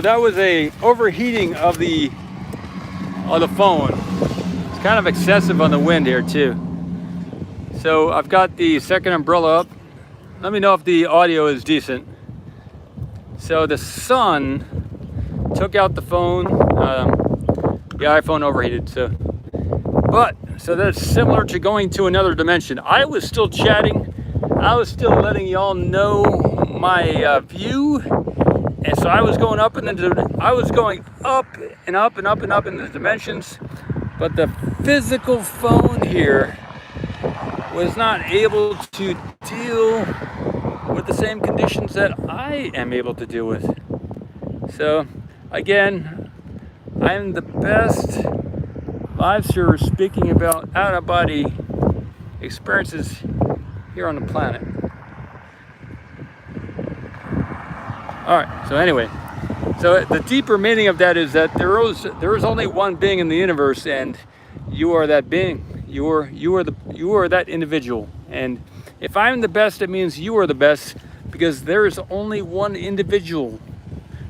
That was a overheating of the phone. It's kind of excessive on the wind here too. So I've got the second umbrella up. Let me know if the audio is decent. So the sun took out the phone. The iPhone overheated. So that's similar to going to another dimension. I was still chatting. I was still letting y'all know my view. And so I was going up I was going up and up and up and up in the dimensions, but the physical phone here was not able to deal with the same conditions that I am able to deal with. So again, I'm the best live streamer speaking about out-of-body experiences here on the planet. All right, so anyway, so the deeper meaning of that is that there is only one being in the universe, and you are that being. You are that individual. And if I'm the best, it means you are the best, because there is only one individual.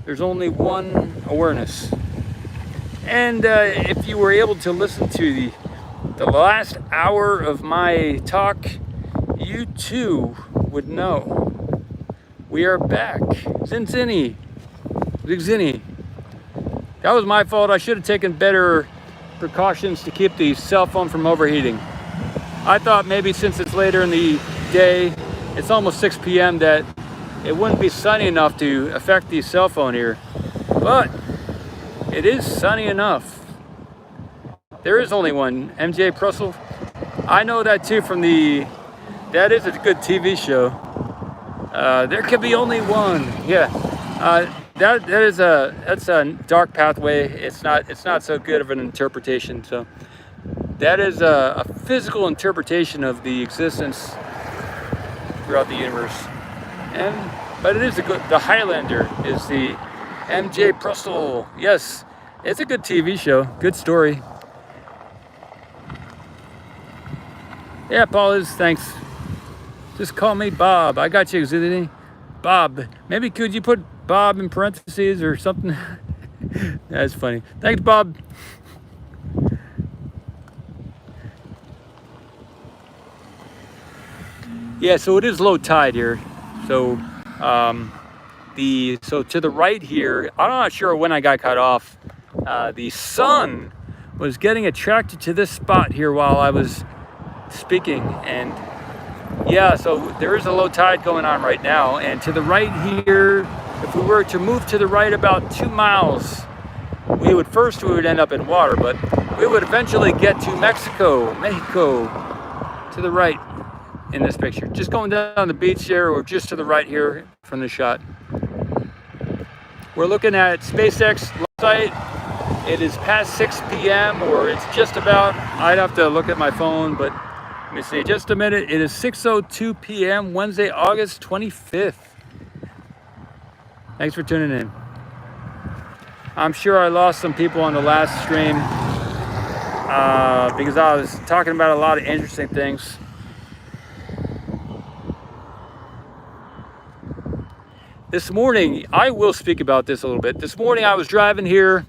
There's only one awareness. And if you were able to listen to the last hour of my talk, you too would know. We are back. Zinzini. That was my fault. I should have taken better precautions to keep the cell phone from overheating. I thought maybe since it's later in the day, it's almost 6 p.m., that it wouldn't be sunny enough to affect the cell phone here. But it is sunny enough. There is only one. MJ Prussell. I know that too from that is a good TV show. There could be only one. Yeah, that's a dark pathway. It's not so good of an interpretation. So that is a physical interpretation of the existence throughout the universe. But it is the Highlander is the MJ Prussell. Yes, it's a good TV show. Good story. Yeah, Paul is. Thanks. Just call me Bob. I got you, Zidane. Bob. Maybe could you put Bob in parentheses or something? That's funny. Thanks, Bob. Yeah, so it is low tide here. So to the right here, I'm not sure when I got cut off. The sun was getting attracted to this spot here while I was speaking, and yeah, so there is a low tide going on right now. And to the right here, if we were to move to the right about 2 miles, we would end up in water, but we would eventually get to Mexico to the right in this picture. Just going down the beach here, or just to the right here from the shot. We're looking at SpaceX site. It is past 6 p.m. or it's just about. I'd have to look at my phone, but let me see, just a minute. It is 6:02 p.m. Wednesday, August 25th. Thanks for tuning in. I'm sure I lost some people on the last stream because I was talking about a lot of interesting things. This morning, I will speak about this a little bit. This morning I was driving here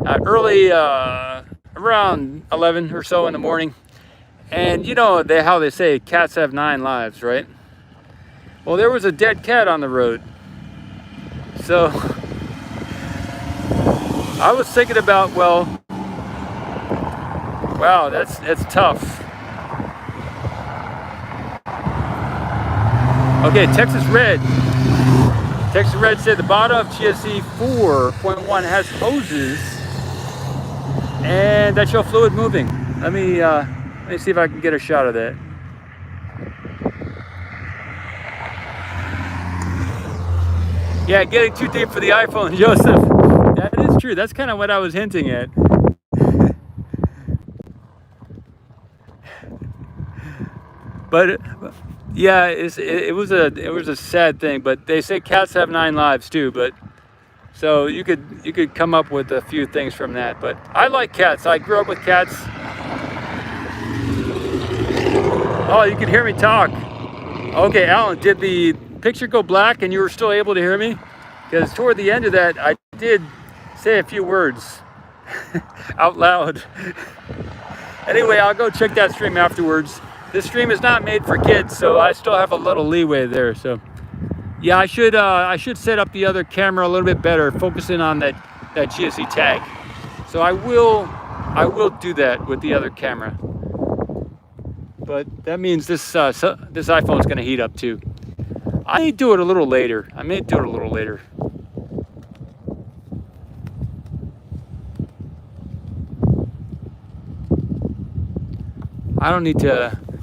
early, around 11 or so in the morning. And you know how they say cats have 9 lives, right? Well, there was a dead cat on the road. So I was thinking about, well, wow, that's tough. Okay, Texas Red said the bottom of GSE 4.1 has hoses and that show fluid moving. Let me see if I can get a shot of that. Yeah, getting too deep for the iPhone, Joseph. That is true. That's kind of what I was hinting at. But yeah, it was a sad thing. But they say cats have 9 lives too. But so you could come up with a few things from that. But I like cats. I grew up with cats. Oh, you can hear me talk. Okay, Alan, did the picture go black and you were still able to hear me? Because toward the end of that, I did say a few words out loud. Anyway, I'll go check that stream afterwards. This stream is not made for kids, so I still have a little leeway there. So yeah, I should set up the other camera a little bit better, focusing on that GSE tag. So I will do that with the other camera. But that means this iPhone is going to heat up too. I may do it a little later. I don't need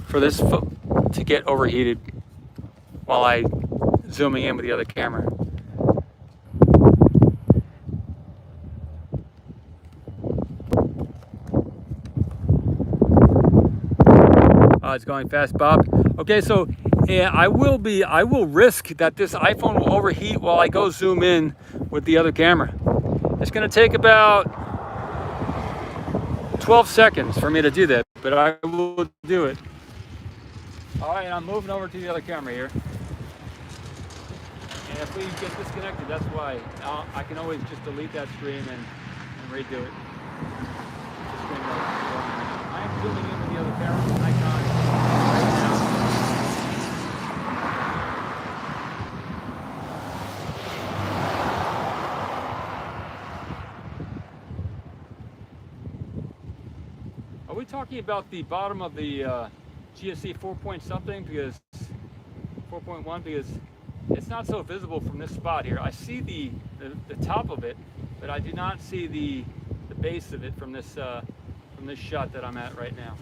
for this to get overheated while I zooming in with the other camera. It's going fast, Bob. Okay, so I will risk that this iPhone will overheat while I go zoom in with the other camera. It's going to take about 12 seconds for me to do that, but I will do it. All right, I'm moving over to the other camera here. And if we get disconnected, that's why. I can always just delete that stream and redo it. I am zooming in with the other camera icon right now. Are we talking about the bottom of the GSC 4 point something? Because 4.1, because it's not so visible from this spot here. I see the top of it, but I do not see the base of it from this shot that I'm at right now.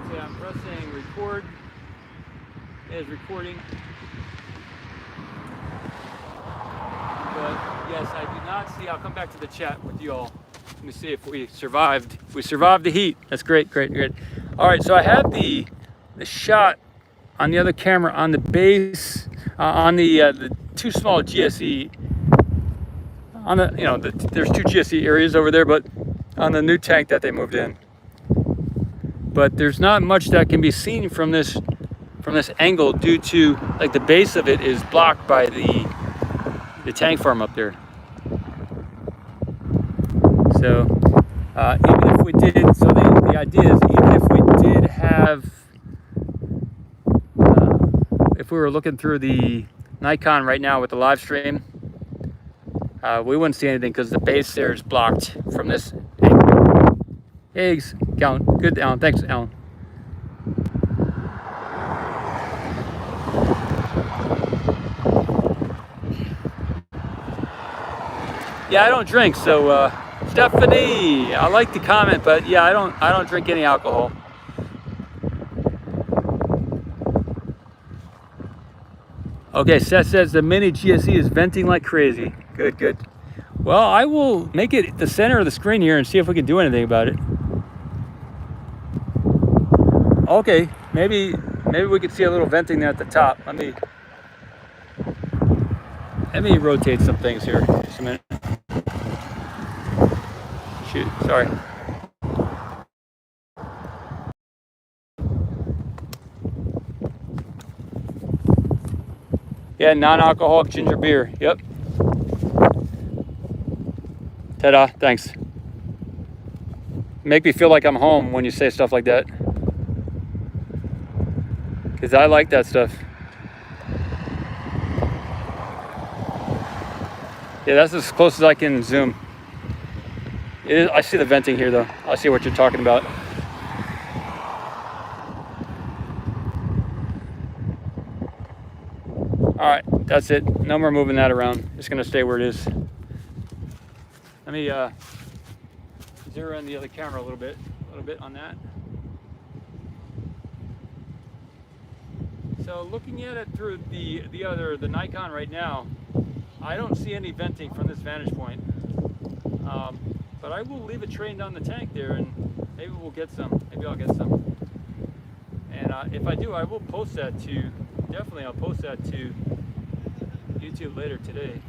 Okay, I'm pressing record. It is recording. But yes, I do not see. I'll come back to the chat with you all. Let me see if we survived. We survived the heat. That's great, great, great. All right, so I have the shot on the other camera on the base, on the two small GSE. On the, there's two GSE areas over there, but on the new tank that they moved in. But there's not much that can be seen from this angle due to, like, the base of it is blocked by the tank farm up there. So even if we did, so the idea is, even if we did have, if we were looking through the Nikon right now with the live stream, we wouldn't see anything because the base there is blocked from this angle. Eggs, Alan. Good, Alan. Thanks, Alan. Yeah, I don't drink, so Stephanie, I like the comment, but yeah, I don't drink any alcohol. Okay, Seth says the mini GSE is venting like crazy. Good, good. Well, I will make it the center of the screen here and see if we can do anything about it. Okay, maybe we could see a little venting there at the top. Let me rotate some things here. Just a minute. Shoot, sorry. Yeah, non-alcoholic ginger beer. Yep. Ta-da, thanks. Make me feel like I'm home when you say stuff like that. Because I like that stuff. Yeah, that's as close as I can zoom. I see the venting here, though. I see what you're talking about. All right, that's it. No more moving that around. It's gonna stay where it is. Let me zero in the other camera a little bit on that. So looking at it through the Nikon right now, I don't see any venting from this vantage point. But I will leave it trained on the tank there, and maybe we'll get some. Maybe I'll get some. And if I do, I will post that to. Definitely, I'll post that to YouTube later today.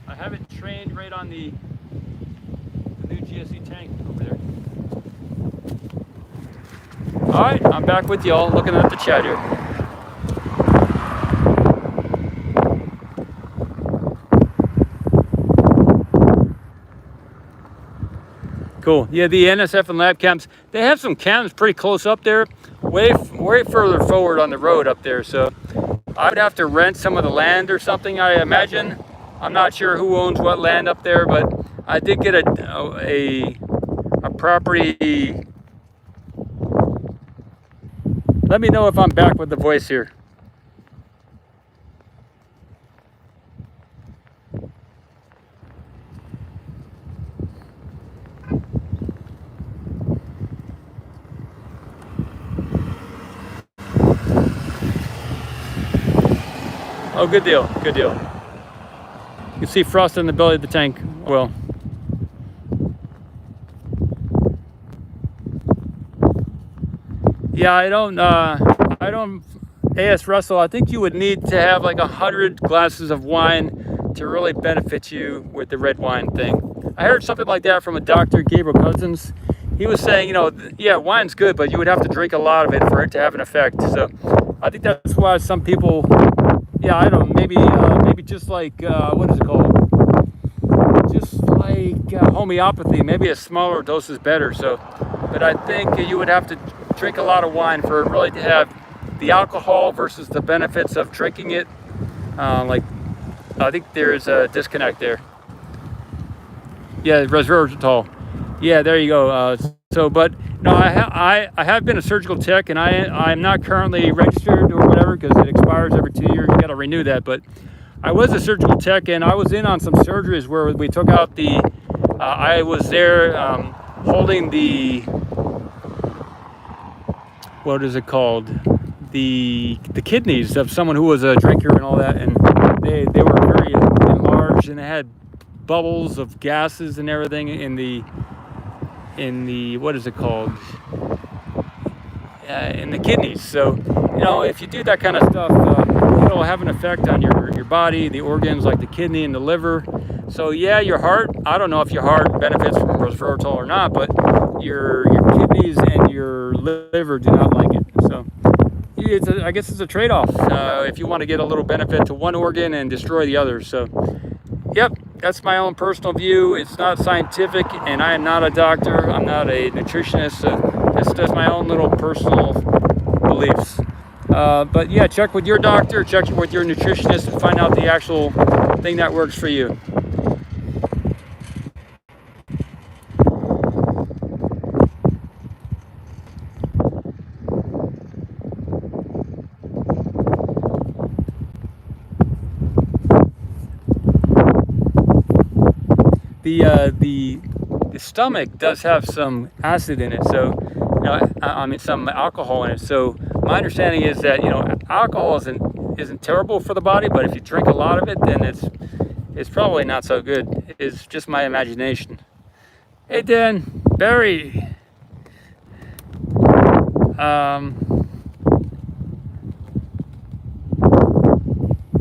I have it trained right on the new GSE tank over there. All right, I'm back with y'all, looking at the chat here. Cool. Yeah, the NSF and lab cams, they have some cams pretty close up there, way further forward on the road up there. So I would have to rent some of the land or something, I imagine. I'm not sure who owns what land up there, but I did get a property. Let me know if I'm back with the voice here. Oh, good deal, good deal. You can see frost in the belly of the tank. Well, yeah, I don't, A.S. Russell, I think you would need to have like 100 glasses of wine to really benefit you with the red wine thing. I heard something like that from a Dr. Gabriel Cousins. He was saying, you know, yeah, wine's good, but you would have to drink a lot of it for it to have an effect. So I think that's why some people, yeah, I don't know, maybe just like, what is it called? Just like homeopathy, maybe a smaller dose is better. So, but I think you would have to drink a lot of wine for it really to have the alcohol versus the benefits of drinking it. Like, I think there's a disconnect there. Yeah, resveratrol. Yeah, there you go. But no, I have been a surgical tech, and I'm not currently registered or whatever because it expires every 2 years. You got to renew that. But I was a surgical tech, and I was in on some surgeries where we took out the. I was there holding the. What is it called? The kidneys of someone who was a drinker and all that, and they were very enlarged, and they had bubbles of gases and everything in the what is it called, in the kidneys. So, you know, if you do that kind of stuff, it'll have an effect on your body, the organs like the kidney and the liver. So yeah, your heart, I don't know if your heart benefits from resveratrol or not, but your kidneys and your liver do not like it. So I guess it's a trade-off if you want to get a little benefit to one organ and destroy the other. So yep, that's my own personal view. It's not scientific, and I am not a doctor. I'm not a nutritionist. It's just my own little personal beliefs. But yeah, check with your doctor, check with your nutritionist, and find out the actual thing that works for you. The stomach does have some acid in it, so you know, I mean some alcohol in it. So my understanding is that, you know, alcohol isn't terrible for the body, but if you drink a lot of it, then it's probably not so good. It's just my imagination. Hey Dan, Barry.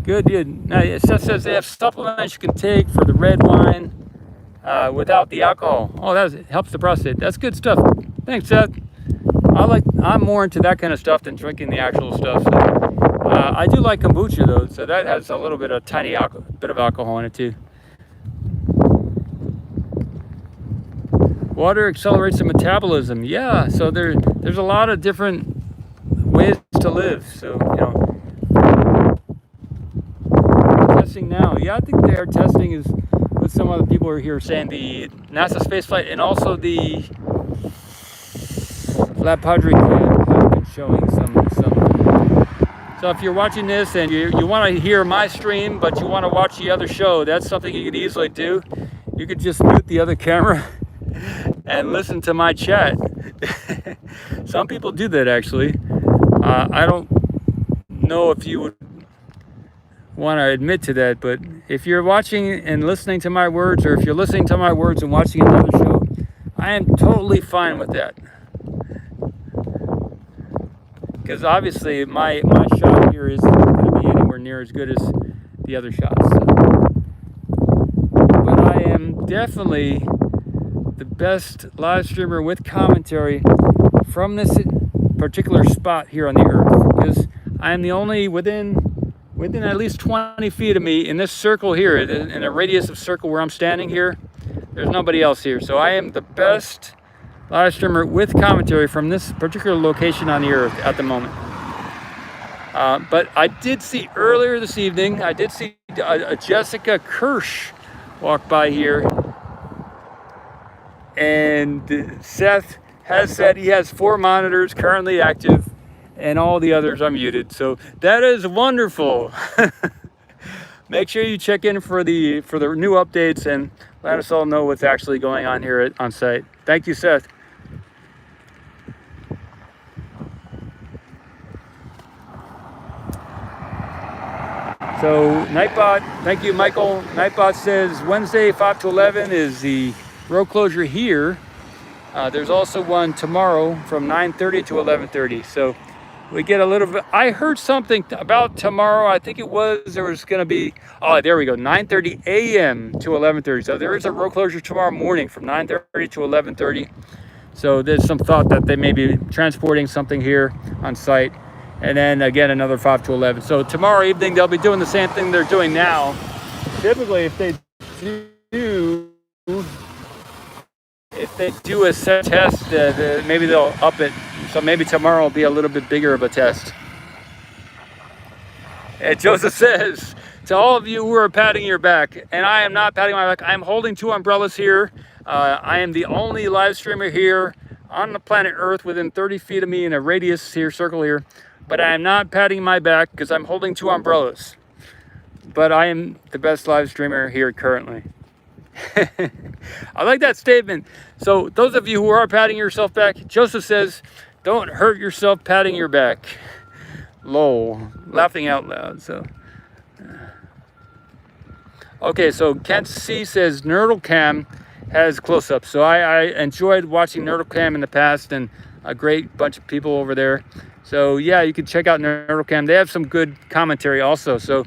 Good. Now it says they have supplements you can take for the red wine. Without the alcohol. Oh, that helps the prostate. That's good stuff. Thanks, Seth. I'm more into that kind of stuff than drinking the actual stuff. So, I do like kombucha though, so that has a little bit of bit of alcohol in it too. Water accelerates the metabolism. Yeah, so there's a lot of different ways to live. So, you know, testing now. Yeah, I think their testing is. Some other people are here saying the NASA spaceflight and also the Lab Padre Cam have been showing some. So if you're watching this and you want to hear my stream, but you want to watch the other show, that's something you could easily do. You could just mute the other camera and listen to my chat. Some people do that actually. I don't know if you would want to admit to that, but if you're watching and listening to my words, or if you're listening to my words and watching another show, I am totally fine with that, because obviously my shot here isn't going to be anywhere near as good as the other shots. But I am definitely the best live streamer with commentary from this particular spot here on the earth, because I am the only within at least 20 feet of me in this circle here, in a radius of circle where I'm standing here, There's nobody else here. So I am the best live streamer with commentary from this particular location on the earth at the moment. But I did see earlier this evening, I did see a Jessica Kirsch walk by here. And Seth has said he has 4 monitors currently active and all the others are muted. So that is wonderful. Make sure you check in for the new updates and let us all know what's actually going on here on site. Thank you, Seth. So Nightbot, thank you, Michael. Nightbot says Wednesday 5 to 11 is the road closure here. There's also one tomorrow from 9:30 to 11:30. So we get a little bit. I heard something about tomorrow. I think it was there was going to be. Oh, there we go. 9:30 a.m. to 11:30. So there is a road closure tomorrow morning from 9:30 to 11:30. So there's some thought that they may be transporting something here on site. And then again, another 5 to 11. So tomorrow evening, they'll be doing the same thing they're doing now. Typically, if they do a set test, maybe they'll up it. So maybe tomorrow will be a little bit bigger of a test. And Joseph says, to all of you who are patting your back, and I am not patting my back, I'm holding 2 umbrellas here. I am the only live streamer here on the planet Earth within 30 feet of me in a radius here, circle here. But I am not patting my back because I'm holding 2 umbrellas. But I am the best live streamer here currently. I like that statement. So those of you who are patting yourself back, Joseph says, don't hurt yourself patting your back. Lol, laughing out loud. So, okay, so Kent C says NerdleCam has close-ups. So I enjoyed watching NerdleCam in the past, and a great bunch of people over there. So yeah, you can check out NerdleCam. They have some good commentary also. So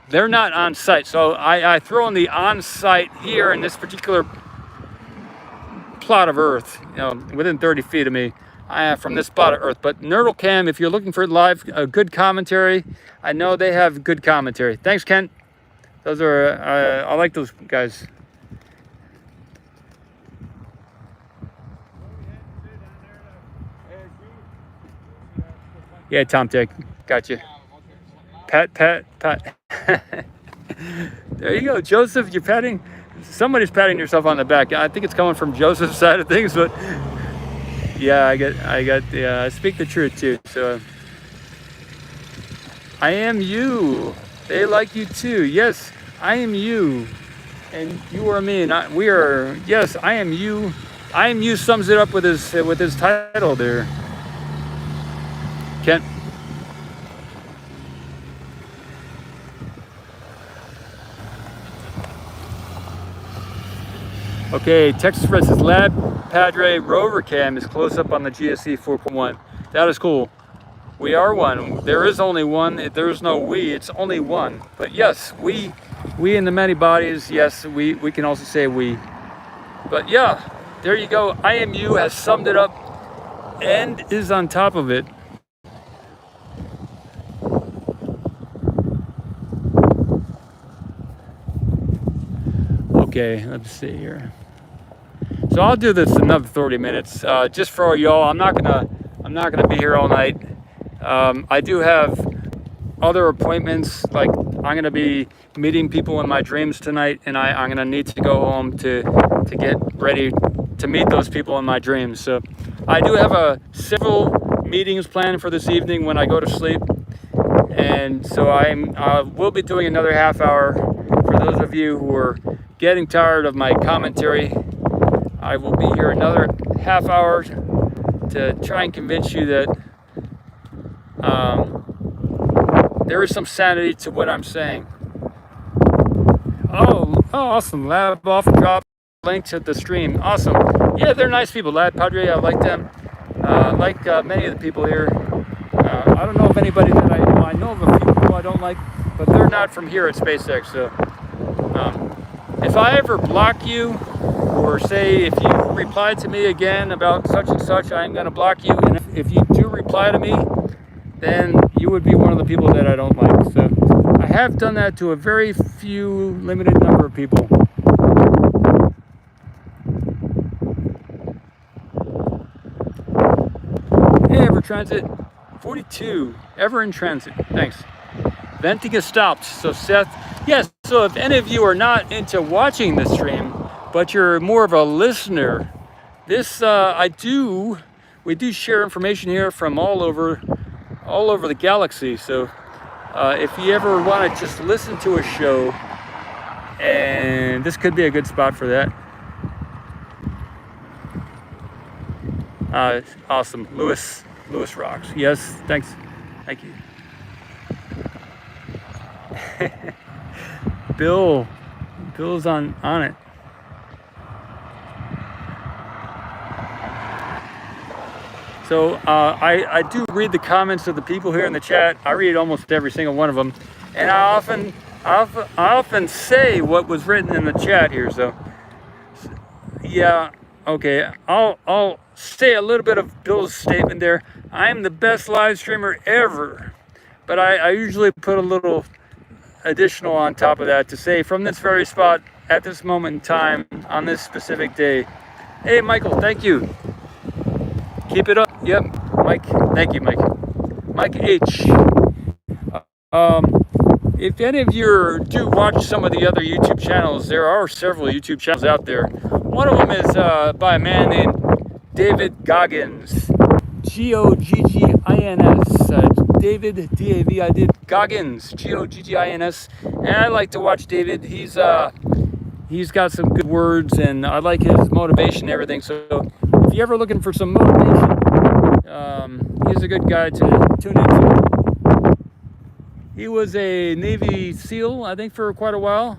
they're not on site. So I throw in the on site here in this particular plot of earth, you know, within 30 feet of me. I am from this spot of earth. But NerdleCam, if you're looking for live good commentary, I know they have good commentary. Thanks, Kent. Those are I like those guys. Yeah, Tom Dick, got you. Pat. There you go, Joseph. You're patting. Somebody's patting yourself on the back. I think it's coming from Joseph's side of things, but yeah, I speak the truth too. So I am you. They like you too. Yes, I am you, and you are me, and we are. Yes, I am you. I am you sums it up with his title there. Kent. Okay, Texas Red says Lab Padre Rover Cam is close up on the GSE 4.1. That is cool. We are one. There is only one. There is no we. It's only one. But yes, we in the many bodies. Yes, we can also say we. But yeah, there you go. I am you has summed it up and is on top of it. Okay, let's see here. So I'll do this another 30 minutes, just for y'all. I'm not gonna be here all night. I do have other appointments. Like I'm gonna be meeting people in my dreams tonight, and I'm gonna need to go home to get ready to meet those people in my dreams. So I do have several meetings planned for this evening when I go to sleep, and so I will be doing another half hour. For those of you who are getting tired of my commentary, I will be here another half hour to try and convince you that there is some sanity to what I'm saying. Oh, awesome. Lab off and drop link to the stream. Awesome. Yeah, they're nice people. Lab Padre, I like them. Like many of the people here. I don't know if anybody that I know of a few people I don't like, but they're not from here at SpaceX. So if I ever block you, or say if you reply to me again about such and such, I'm going to block you. And if you do reply to me, then you would be one of the people that I don't like. So I have done that to a very few limited number of people. transit. 42, ever in transit. Thanks. Venting has stopped. So Seth, yes, so if any of you are not into watching the stream, but you're more of a listener, this we do share information here from all over the galaxy. So if you ever want to just listen to a show, and this could be a good spot for that. Awesome. Lewis rocks. Yes, thanks. Thank you. Bill's on it. So I do read the comments of the people here in the chat. I read almost every single one of them, and I often say what was written in the chat here. So yeah, okay. I'll say a little bit of Bill's statement there. I'm the best live streamer ever, but I usually put a little additional on top of that to say, from this very spot at this moment in time on this specific day. Hey Michael, thank you. Keep it up. Yep, Mike. Thank you, Mike. Mike H. If any of you do watch some of the other YouTube channels, there are several YouTube channels out there. One of them is by a man named David Goggins. Goggins. David, D-A-V-I-D, Goggins, Goggins. And I like to watch David. He's got some good words, and I like his motivation and everything. So if you're ever looking for some motivation, he's a good guy to tune into. He was a Navy SEAL, I think, for quite a while.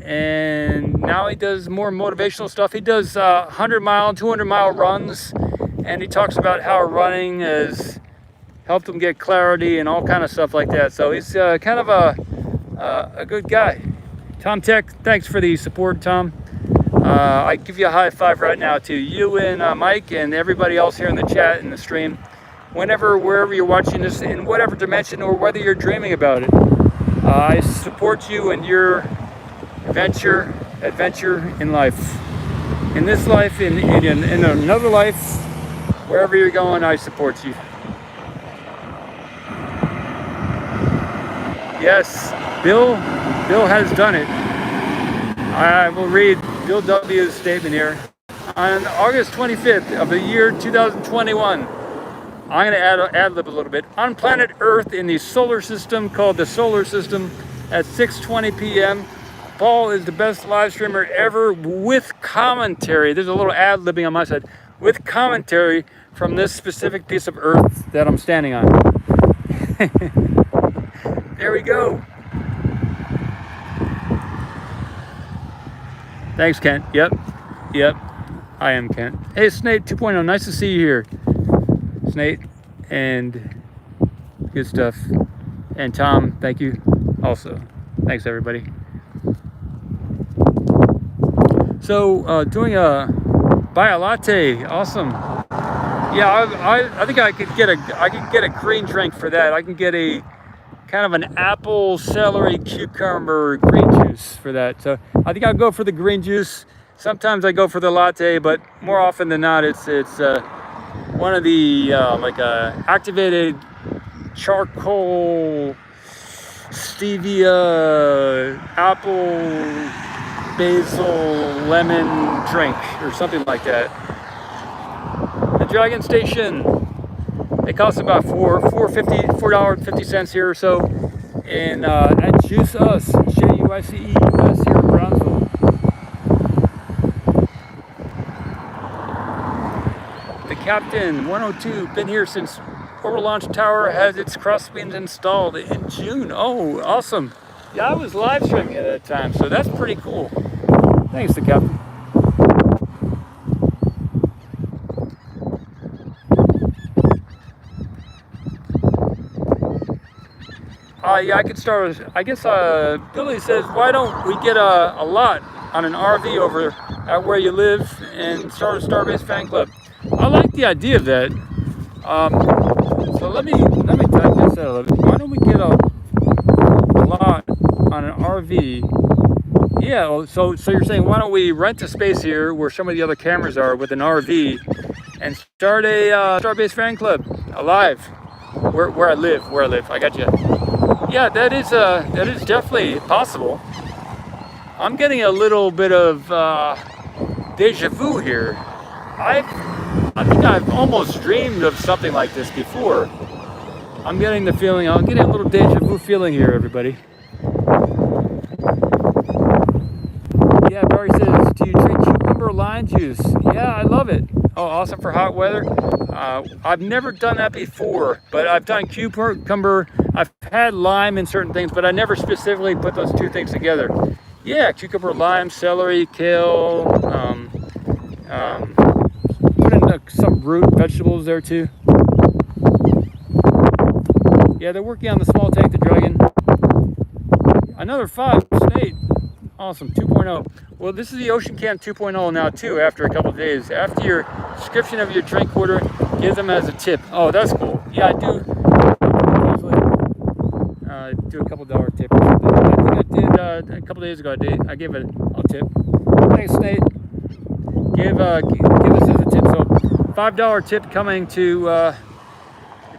And now he does more motivational stuff. He does 100-mile, 200-mile runs. And he talks about how running has helped him get clarity and all kind of stuff like that. So he's kind of a good guy. Tom Tech, thanks for the support, Tom. I give you a high five right now to you and Mike and everybody else here in the chat and the stream. Wherever you're watching this, in whatever dimension or whether you're dreaming about it, I support you in your adventure in life. In this life, in another life, wherever you're going, I support you. Yes, Bill has done it. I will read Bill W.'s statement here. On August 25th of the year 2021, I'm going to ad-lib a little bit. On planet Earth in the solar system called the solar system at 6:20 p.m., Paul is the best live streamer ever with commentary. There's a little ad-libbing on my side. With commentary from this specific piece of Earth that I'm standing on. There we go. Thanks, Kent. Yep. I am Kent. Hey, Snake 2.0. Nice to see you here. Snake, and good stuff. And Tom, thank you also. Thanks, everybody. So, doing a buy a latte. Awesome. Yeah, I think I could get a green drink for that. I can get a kind of an apple, celery, cucumber green juice for that. So I think I'll go for the green juice. Sometimes I go for the latte, but more often than not, it's one of the activated charcoal, stevia, apple, basil, lemon drink or something like that. The Dragon Station. They cost about $4.50 here or so. And at Juice Us, Juice US here in Brownsville. The Captain 102, been here since Orbital Launch Tower has its crossbeams installed in June. Oh, awesome. Yeah, I was live streaming at that time, so that's pretty cool. Thanks, the Captain. Yeah, I could start. I guess Billy says, why don't we get a lot on an RV over at where you live and start a Starbase fan club? I like the idea of that. So let me type this out a little bit. Why don't we get a lot on an RV? Yeah. So you're saying, why don't we rent a space here where some of the other cameras are with an RV and start a Starbase fan club? alive. Where I live. I got you. Yeah, that is definitely possible. I'm getting a little bit of deja vu here. I think I've almost dreamed of something like this before. I'm getting the feeling, I'm getting a little deja vu feeling here, everybody. Yeah, Barry says, do you drink cucumber lime juice? Yeah, I love it. Oh, awesome for hot weather. I've never done that before, but I've done cucumber. I've had lime in certain things, but I never specifically put those two things together. Yeah, cucumber, lime, celery, kale. Put in some root vegetables there too. Yeah, they're working on the small tank, the Dragon. Another 5, Snake. Awesome, 2.0. Well, this is the Ocean Cam 2.0 now too, after a couple of days. After your description of your drink order, give them as a tip. Oh, that's cool. Yeah, I do usually do a couple $1 tip or something. I think I did a couple days ago. I gave it a tip. Thanks, Nate. Give this as a tip. So $5 tip coming to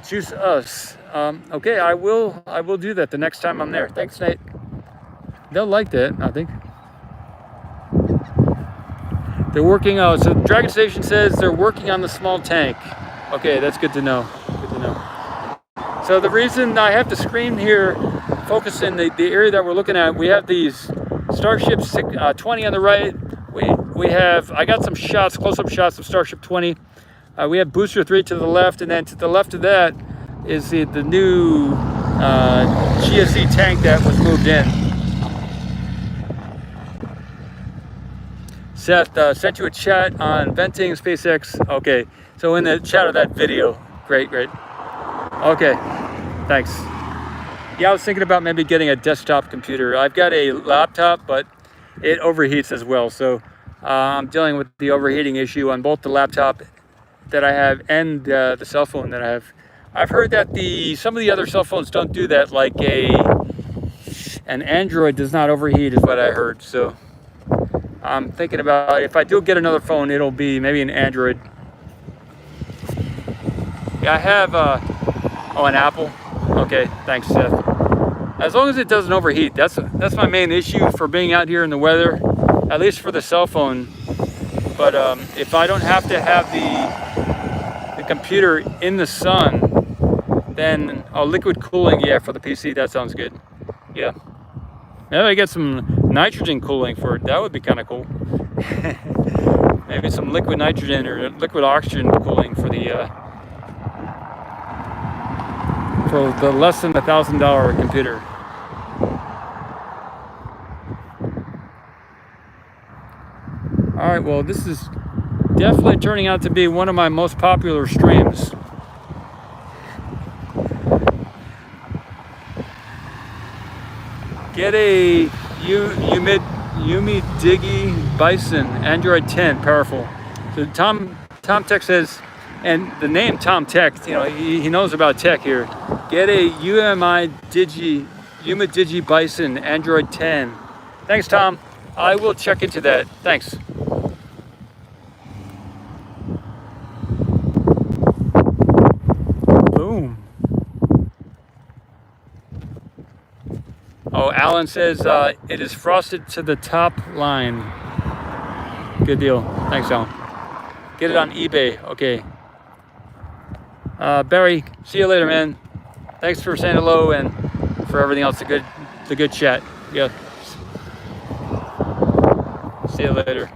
Juice Us. Okay, I will do that the next time I'm there. Thanks, Nate. They'll like that, I think. They're working. So Dragon Station says they're working on the small tank. Okay, that's good to know. Good to know. So the reason I have the screen here, focus in the area that we're looking at, we have these Starship 20 on the right. We have, I got some shots, close-up shots of Starship 20. We have Booster 3 to the left, and then to the left of that is the new GSE tank that was moved in. Seth sent you a chat on venting SpaceX. Okay, so in the chat of that video. Great. Okay, thanks. Yeah, I was thinking about maybe getting a desktop computer. I've got a laptop, but it overheats as well. So I'm dealing with the overheating issue on both the laptop that I have and the cell phone that I have. I've heard that some of the other cell phones don't do that, like an Android does not overheat is what I heard. So I'm thinking about, if I do get another phone, it'll be maybe an Android. Yeah, I have an Apple. Okay, thanks, Seth. As long as it doesn't overheat, that's my main issue for being out here in the weather, at least for the cell phone. But if I don't have to have the computer in the sun, then liquid cooling, yeah, for the PC, that sounds good. Yeah. Maybe I get some nitrogen cooling for it. That would be kind of cool. Maybe some liquid nitrogen or liquid oxygen cooling for the less than $1,000 computer. All right, well, this is definitely turning out to be one of my most popular streams. Get a Yumi Diggy Bison Android 10 powerful. So Tom Tech says, and the name Tom Tech, you know, he knows about tech here. Get a Yumi Digi Bison Android 10. Thanks, Tom. I will check into that. Thanks. Boom. Oh, Alan says it is frosted to the top line. Good deal. Thanks, Alan. Get it on eBay. Okay. Barry, see you later, man. Thanks for saying hello and for everything else. The good chat. Yeah. See you later.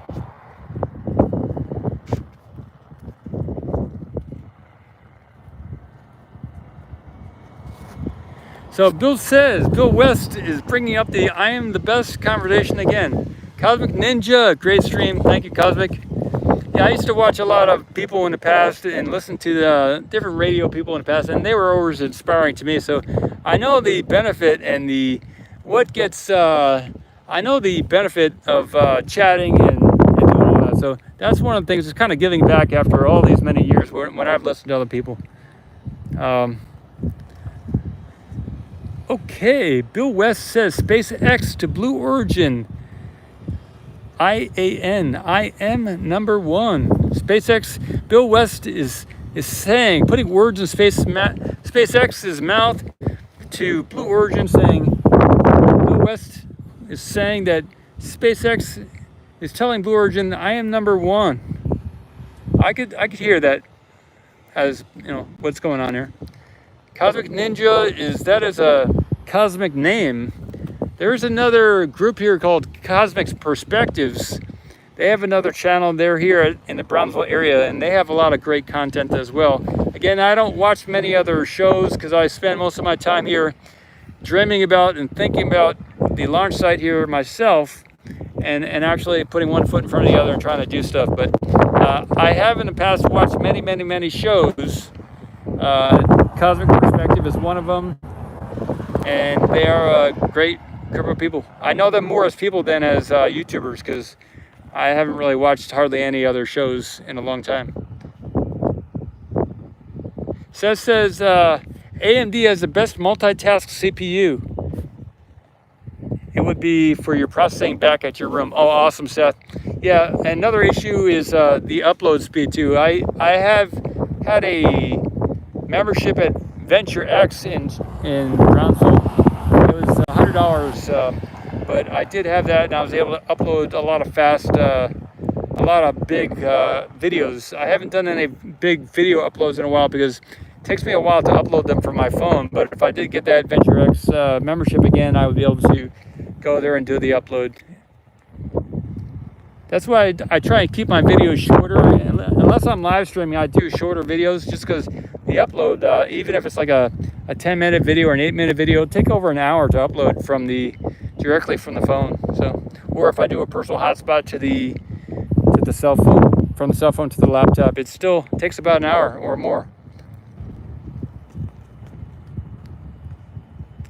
So Bill West is bringing up the I am the best conversation again. Cosmic Ninja, great stream. Thank you, Cosmic. Yeah, I used to watch a lot of people in the past and listen to the different radio people in the past, and they were always inspiring to me. So I know the benefit and I know the benefit of chatting and doing all that. So that's one of the things, is kind of giving back after all these many years when I've listened to other people. Okay, Bill West says SpaceX to Blue Origin. IAN, I am number one. SpaceX, Bill West is is saying, putting words in SpaceX's mouth to Blue Origin, saying, Blue West is saying that SpaceX is telling Blue Origin, I am number one. I could hear that as, you know, what's going on here. Cosmic Ninja, that is a cosmic name. There's another group here called Cosmic Perspectives. They have another channel. They're here in the Brownsville area, and they have a lot of great content as well. Again, I don't watch many other shows because I spend most of my time here dreaming about and thinking about the launch site here myself, and actually putting one foot in front of the other and trying to do stuff. But I have in the past watched many shows. Cosmic Perspective is one of them, and they are a great group of people. I know them more as people than as YouTubers, because I haven't really watched hardly any other shows in a long time. Says AMD has the best multitask CPU. It would be for your processing back at your room. Oh, awesome, Seth. Yeah, another issue is the upload speed too. I have had a membership at Venture X in Brownsville. It was $100, but I did have that, and I was able to upload a lot of big videos. I haven't done any big video uploads in a while because it takes me a while to upload them from my phone. But if I did get that Venture X membership again, I would be able to go there and do the upload. That's why I try and keep my videos shorter. Unless I'm live streaming, I do shorter videos just because the upload, even if it's like a 10-minute video or an 8-minute video, it'll take over an hour to upload directly from the phone. So, or if I do a personal hotspot to the cell phone, from the cell phone to the laptop, it still takes about an hour or more.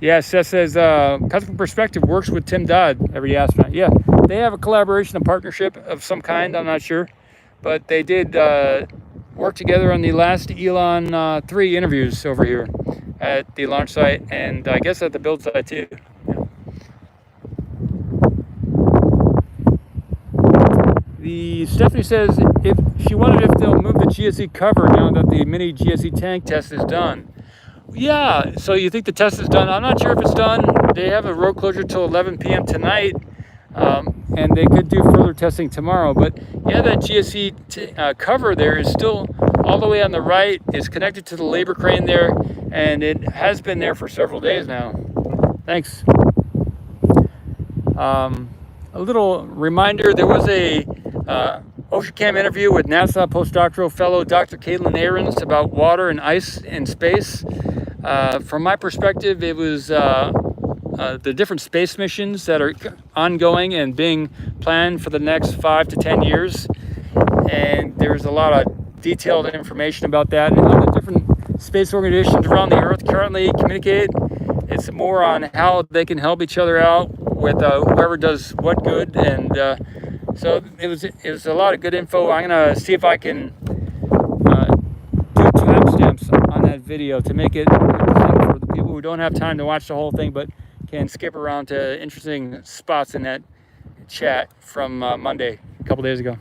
Yeah, Seth says, Cosmic Perspective works with Tim Dodd, every astronaut. Yeah, they have a collaboration, a partnership of some kind, I'm not sure. But they did work together on the last Elon 3 interviews over here at the launch site, and I guess at the build site too. The Stephanie says if they'll move the GSE cover now that the mini GSE tank test is done. Yeah, so you think the test is done? I'm not sure if it's done. They have a road closure till 11 p.m. tonight, and they could do further testing tomorrow. But yeah, that GSE cover there is still all the way on the right. It's connected to the labor crane there, and it has been there for several days now. Thanks. A little reminder, there was a OceanCam interview with NASA postdoctoral fellow Dr. Caitlin Ahrens about water and ice in space. From my perspective, it was the different space missions that are ongoing and being planned for the next 5 to 10 years. And there's a lot of detailed information about that and how the different space organizations around the Earth currently communicate. It's more on how they can help each other out with whoever does what good. And so it was a lot of good info. I'm going to see if I can do timestamps on that video to make it interesting for the people who don't have time to watch the whole thing but can skip around to interesting spots in that chat from Monday, a couple days ago.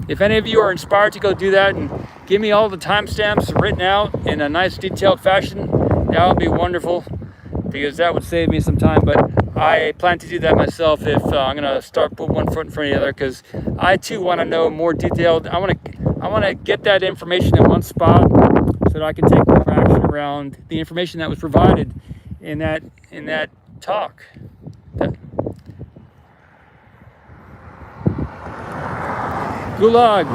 If any of you are inspired to go do that and give me all the timestamps written out in a nice detailed fashion, that would be wonderful, because that would save me some time. But I plan to do that myself if I'm going to start put one foot in front of the other, because I too want to know more detailed. I want to get that information in one spot so that I can take more action around the information that was provided in that talk. Gulag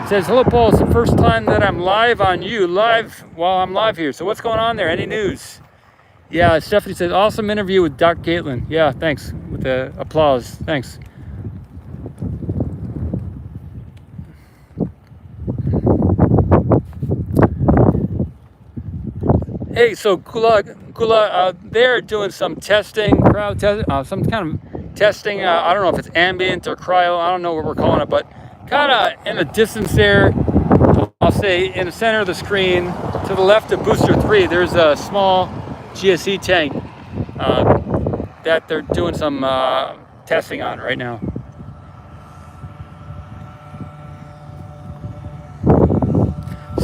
says, hello Paul, it's the first time that I'm live on you, while I'm live here. So what's going on there? Any news? Yeah, Stephanie says, awesome interview with Dr. Caitlin. Yeah, thanks, with the applause, thanks. Hey, so Gulag, they're doing some testing, some kind of testing. I don't know if it's ambient or cryo, I don't know what we're calling it, but kind of in the distance there, I'll say in the center of the screen, to the left of booster 3, there's a small GSE tank that they're doing some testing on right now.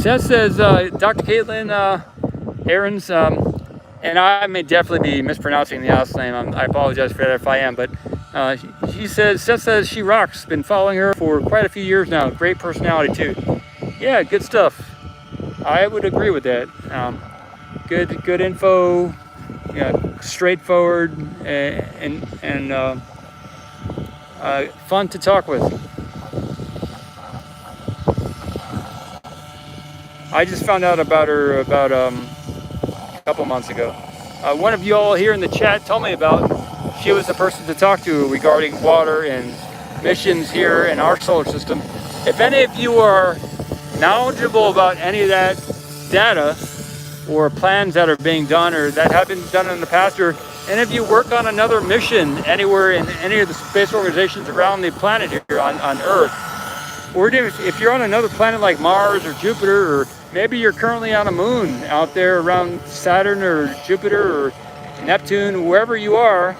Seth says, Dr. Caitlin Aarons, and I may definitely be mispronouncing the last name. I apologize for that if I am, but Seth says she rocks. Been following her for quite a few years now. Great personality too. Yeah, good stuff. I would agree with that. Good info, yeah, straightforward, and fun to talk with. I just found out about her about a couple months ago. One of you all here in the chat told me about she was the person to talk to regarding water and missions here in our solar system. If any of you are knowledgeable about any of that data or plans that are being done or that have been done in the past, or any of you work on another mission anywhere in any of the space organizations around the planet here on Earth, or if you're on another planet like Mars or Jupiter, or maybe you're currently on a moon out there around Saturn or Jupiter or Neptune, wherever you are,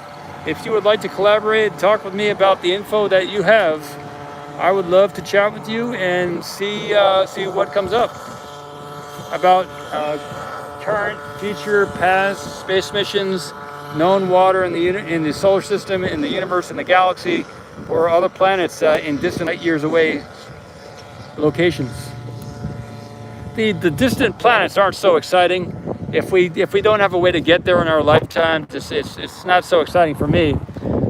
if you would like to collaborate and talk with me about the info that you have, I would love to chat with you and see what comes up about current, future, past space missions, known water in the solar system, in the universe, in the galaxy, or other planets in distant light years away locations. The distant planets aren't so exciting. If we don't have a way to get there in our lifetime, it's not so exciting for me.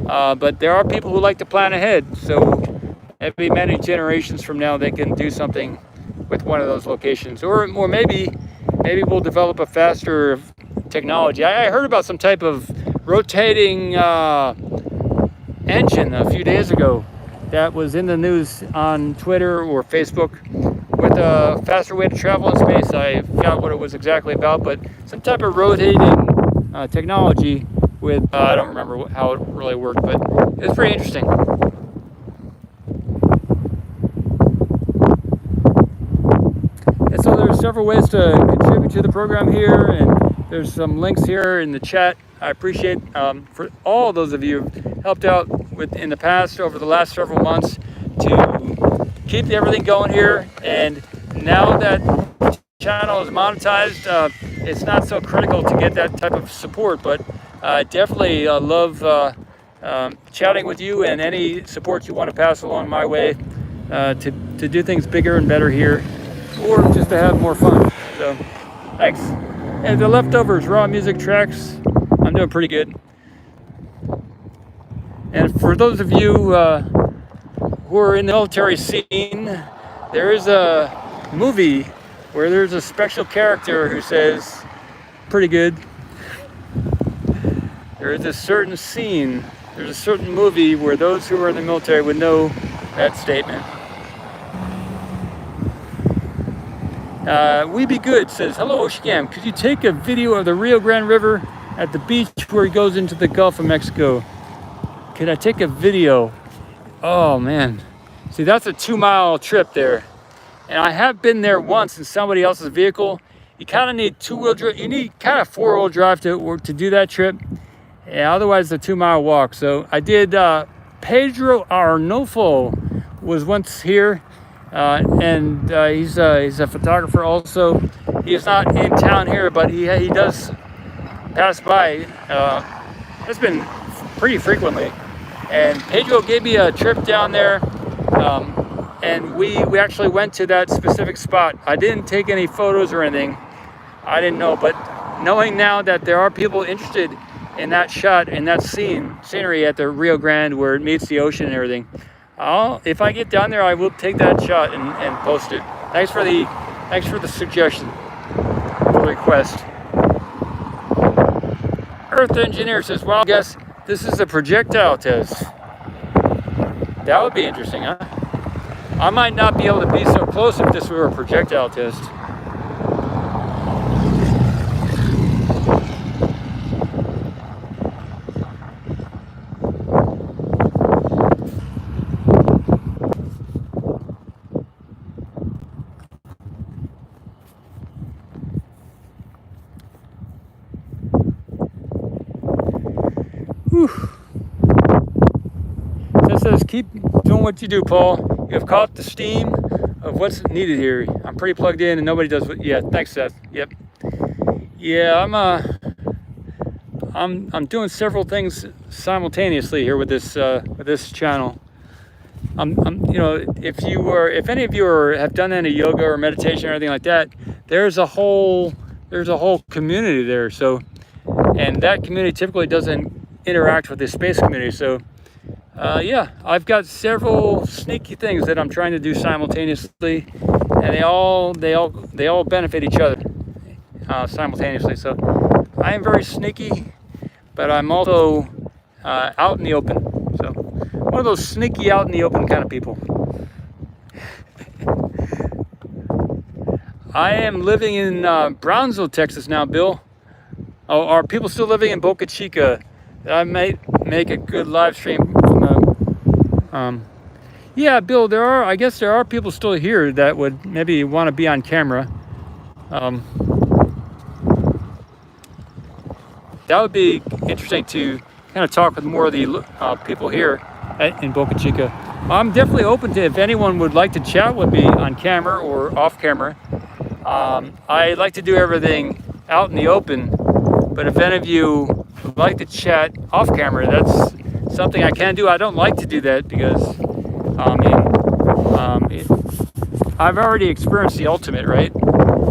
But there are people who like to plan ahead. So maybe many generations from now they can do something with one of those locations, or maybe we'll develop a faster technology. I heard about some type of rotating engine a few days ago that was in the news on Twitter or Facebook, with a faster way to travel in space. I forgot what it was exactly about, but some type of rotating technology with, I don't remember how it really worked, but it's pretty interesting. And so there's several ways to contribute to the program here, and there's some links here in the chat. I appreciate for all those of you who helped out in the past over the last several months to keep everything going here. And now that the channel is monetized, it's not so critical to get that type of support, but definitely love chatting with you, and any support you want to pass along my way to do things bigger and better here, or just to have more fun. So thanks. And the leftovers, raw music tracks, I'm doing pretty good. And for those of you who are in the military scene, there is a movie where there's a special character who says, pretty good. There is a certain scene, there's a certain movie where those who are in the military would know that statement. We Be Good says, hello Oshigam, could you take a video of the Rio Grande River at the beach where it goes into the Gulf of Mexico? Could I take a video? Oh man, see, that's a 2-mile trip there. And I have been there once in somebody else's vehicle. You kind of need two-wheel drive, you need kind of 4-wheel drive to do that trip. Yeah, otherwise it's a 2-mile walk. So I did, Pedro Arnolfo was once here, and he's a photographer also. He's not in town here, but he does pass by. It's been pretty frequently. And Pedro gave me a trip down there, and we actually went to that specific spot. I didn't take any photos or anything. I didn't know, but knowing now that there are people interested in that shot, in that scenery at the Rio Grande where it meets the ocean and everything, if I get down there, I will take that shot and post it. Thanks for the suggestion, the request. Earth Engineer says, well, I guess this is a projectile test. That would be interesting, huh? I might not be able to be so close if this were a projectile test. It says, keep doing what you do, Paul. You have caught the steam of what's needed here. I'm pretty plugged in and nobody does what, yeah, thanks Seth. Yep. Yeah, I'm doing several things simultaneously here with this channel. You know, if any of you have done any yoga or meditation or anything like that, there's a whole community there. So, and that community typically doesn't interact with the space community. So, yeah, I've got several sneaky things that I'm trying to do simultaneously, and they all benefit each other simultaneously. So, I am very sneaky, but I'm also out in the open. So, one of those sneaky out in the open kind of people. I am living in Brownsville, Texas now, Bill. Oh, are people still living in Boca Chica? I might make a good live stream from yeah, Bill, I guess there are people still here that would maybe want to be on camera. That would be interesting to kind of talk with more of the people here in Boca Chica. I'm definitely open to if anyone would like to chat with me on camera or off camera. I like to do everything out in the open, but if any of you would like to chat off camera, that's something I can do. I don't like to do that because I've already experienced the ultimate, right?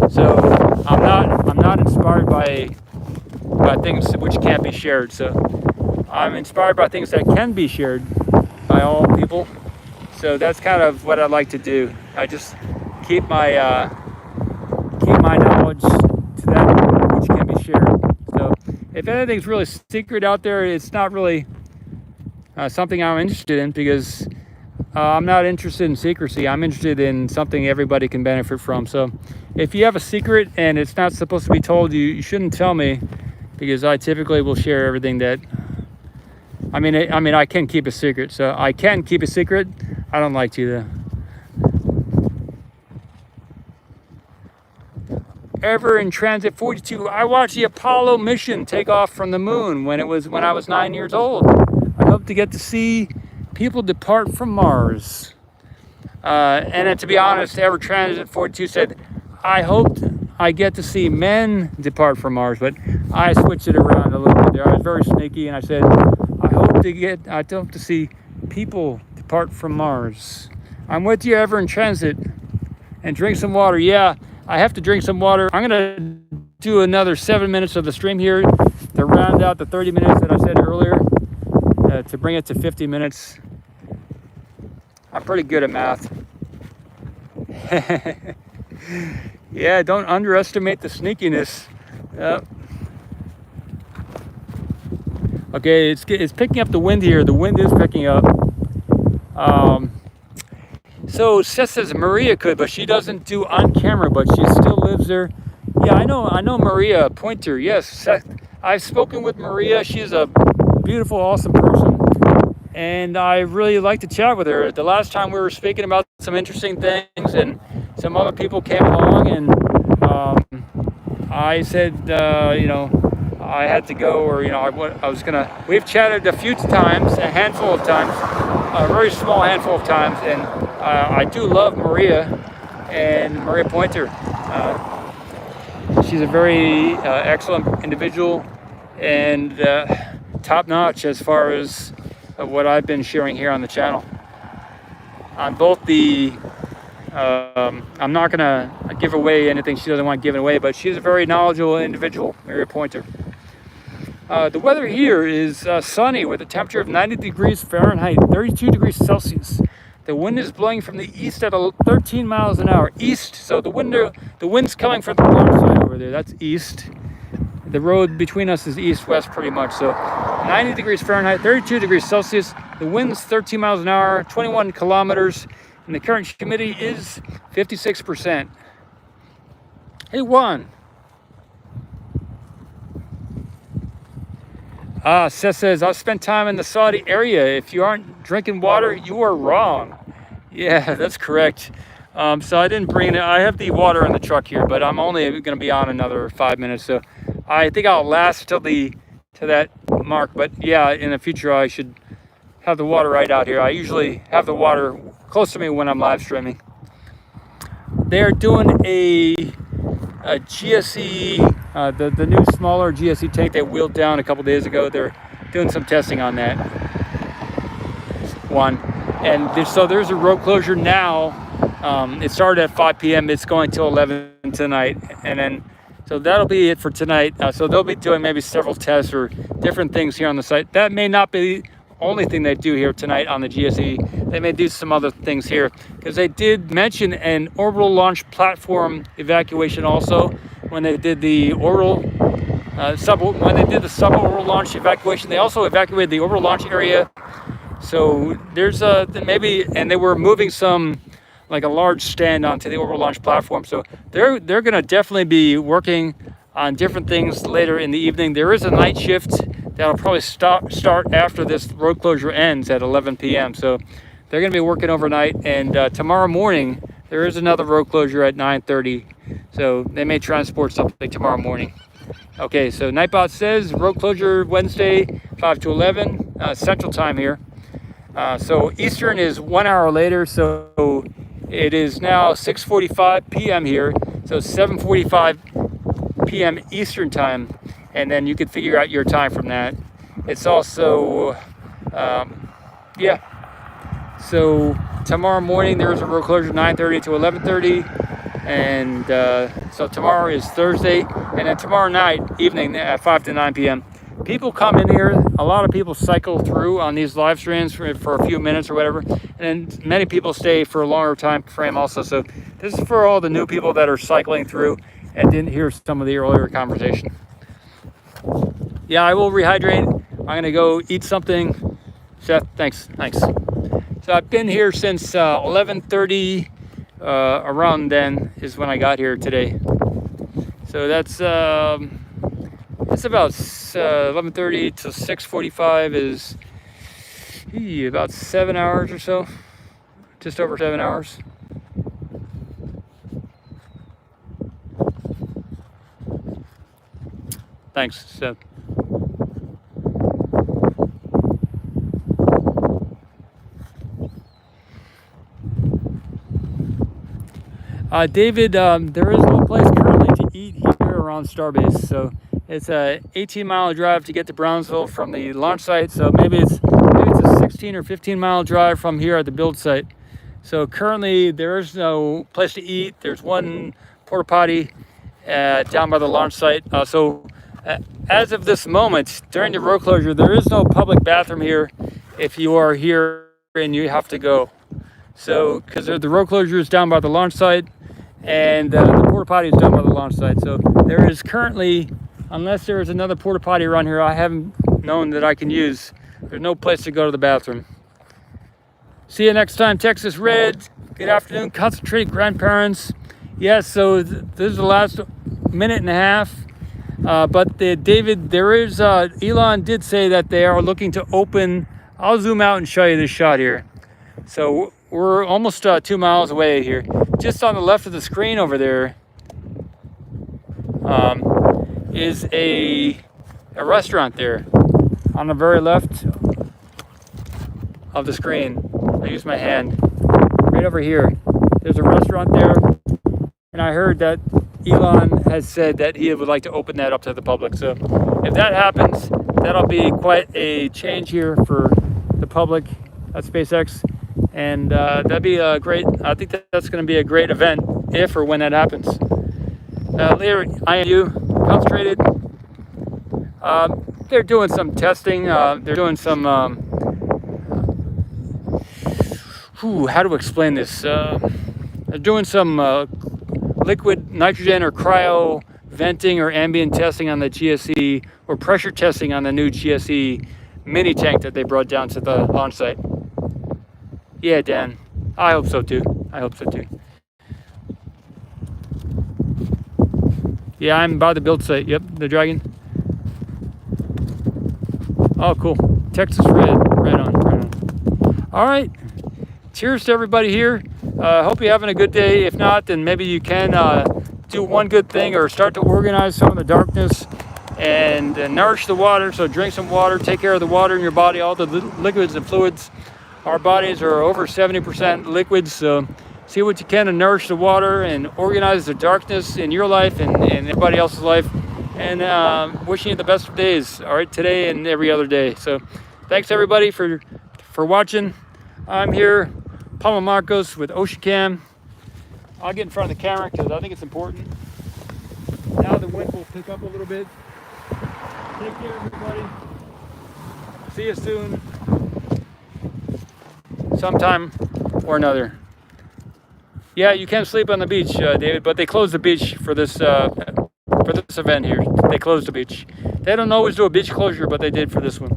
So I'm not inspired by things which can't be shared. So I'm inspired by things that can be shared by all people. So that's kind of what I like to do. I just keep my knowledge to that which can be shared. So if anything's really secret out there, it's not really something I'm interested in, because I'm not interested in secrecy. I'm interested in something everybody can benefit from. So if you have a secret and it's not supposed to be told, you shouldn't tell me, because I typically will share everything that, I mean, I can keep a secret. So I can keep a secret. I don't like to though. Ever in Transit 42. I watched the Apollo mission take off from the moon when I was 9 years old. I hope to get to see people depart from Mars. And then, to be honest, Ever Transit 42 said, I hope I get to see men depart from Mars, but I switched it around a little bit there. I was very sneaky and I said, I hope to see people depart from Mars. I'm with you, Ever in Transit, and drink some water. Yeah, I have to drink some water. I'm gonna do another 7 minutes of the stream here to round out the 30 minutes that I said earlier, to bring it to 50 minutes. I'm pretty good at math. Yeah, don't underestimate the sneakiness. Okay, it's picking up the wind here. The wind is picking up. So Seth says Maria could, but she doesn't do on camera, but she still lives there. Yeah, I know Maria Pointer. Yes, Seth, I've spoken with Maria. She's a beautiful, awesome person, and I really like to chat with her. The last time we were speaking about some interesting things, and some other people came along, and I said, you know, I had to go, or, you know, I was gonna. We've chatted a few times, a handful of times, a very small handful of times, and I do love Maria and Maria Pointer. She's a very excellent individual and top-notch as far as what I've been sharing here on the channel. On both the, I'm not gonna give away anything she doesn't want given away, but she's a very knowledgeable individual, Maria Pointer. The weather here is sunny with a temperature of 90 degrees Fahrenheit, 32 degrees Celsius. The wind is blowing from the east at 13 miles an hour. East, so the wind's coming from the water side over there. That's east. The road between us is east-west pretty much. So 90 degrees Fahrenheit, 32 degrees Celsius. The wind's 13 miles an hour, 21 kilometers. And the current humidity is 56%. Hey, Juan. Seth says, I've spent time in the Saudi area. If you aren't drinking water, you are wrong. Yeah, that's correct. So I didn't bring it. I have the water in the truck here, but I'm only going to be on another 5 minutes. So I think I'll last till that mark. But yeah, in the future, I should have the water right out here. I usually have the water close to me when I'm live streaming. they're doing a GSE, the new smaller GSE tank they wheeled down a couple days ago. They're doing some testing on that one. And so there's a road closure now. It started at 5 p.m. It's going till 11 tonight. And then, so that'll be it for tonight. So they'll be doing maybe several tests or different things here on the site. That may not be the only thing they do here tonight on the GSE. They may do some other things here, because they did mention an orbital launch platform evacuation also when they did the orbital suborbital launch evacuation. They also evacuated the orbital launch area. So there's maybe, and they were moving some, like a large stand onto the orbital launch platform. So they're going to definitely be working on different things later in the evening. There is a night shift that'll probably start after this road closure ends at 11 p.m. So they're going to be working overnight. And tomorrow morning, there is another road closure at 9:30. So they may transport something tomorrow morning. Okay, so Nightbot says road closure Wednesday, 5 to 11 Central Time here. So Eastern is 1 hour later. So it is now 6:45 p.m. here. So 7:45 p.m. Eastern Time. And then you could figure out your time from that. It's also, so tomorrow morning there is a road closure 9:30 to 11:30, and so tomorrow is Thursday, and then tomorrow night evening at 5 to 9 p.m. People come in here. A lot of people cycle through on these live streams for a few minutes or whatever, and many people stay for a longer time frame also. So this is for all the new people that are cycling through and didn't hear some of the earlier conversation. Yeah, I will rehydrate. I'm gonna go eat something. Seth, thanks. So I've been here since 11:30. Around then is when I got here today. So that's it's about 11:30 to 6:45 is about 7 hours or so, just over 7 hours. Thanks, Seth. David, there is no place currently to eat here around Starbase. So it's a 18-mile drive to get to Brownsville from the launch site. So maybe it's a 16 or 15-mile drive from here at the build site. So currently there is no place to eat. There's one porta potty down by the launch site. As of this moment, during the road closure, there is no public bathroom here if you are here and you have to go. So, because the road closure is down by the launch site, and the porta potty is down by the launch site. So there is currently, unless there is another porta potty around here I haven't known that I can use, there's no place to go to the bathroom. See you next time, Texas Red. Good afternoon, concentrated grandparents. Yes, so this is the last minute and a half. But David, there is, Elon did say that they are looking to open. I'll zoom out and show you this shot here. So we're almost 2 miles away here. Just on the left of the screen over there is a restaurant there. On the very left of the screen, I use my hand. Right over here, there's a restaurant there. And I heard that Elon has said that he would like to open that up to the public. So if that happens, that'll be quite a change here for the public at SpaceX. And that'd be a great, I think that's going to be a great event if or when that happens. Later, IMU, concentrated. They're doing some testing. They're doing some, how to explain this? They're doing some liquid nitrogen or cryo venting or ambient testing on the GSE, or pressure testing on the new GSE mini tank that they brought down to the launch site. Yeah, Dan. I hope so too. Yeah, I'm by the build site. Yep, the Dragon. Oh, cool. Texas Red. Right on. All right. Cheers to everybody here. Hope you're having a good day. If not, then maybe you can do one good thing or start to organize some of the darkness and nourish the water. So drink some water. Take care of the water in your body, all the liquids and fluids. Our bodies are over 70% liquids, so see what you can to nourish the water and organize the darkness in your life and everybody else's life. And wishing you the best of days, all right, today and every other day. So thanks everybody for watching. I'm here, S Mamakos with Ocean Cam. I'll get in front of the camera because I think it's important. Now the wind will pick up a little bit. Take care, everybody. See you soon, sometime or another. Yeah, you can sleep on the beach, David, but they closed the beach for this event here. They closed the beach. They don't always do a beach closure, but they did for this one.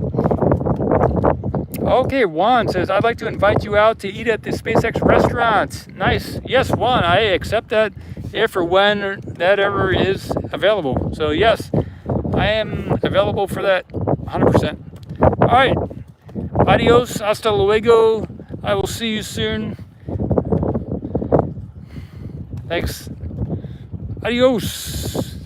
Okay, Juan says, I'd like to invite you out to eat at the SpaceX restaurant. Nice. Yes, Juan, I accept that if or when that ever is available. So yes, I am available for that 100%. All right. Adios. Hasta luego. I will see you soon. Thanks. Adios.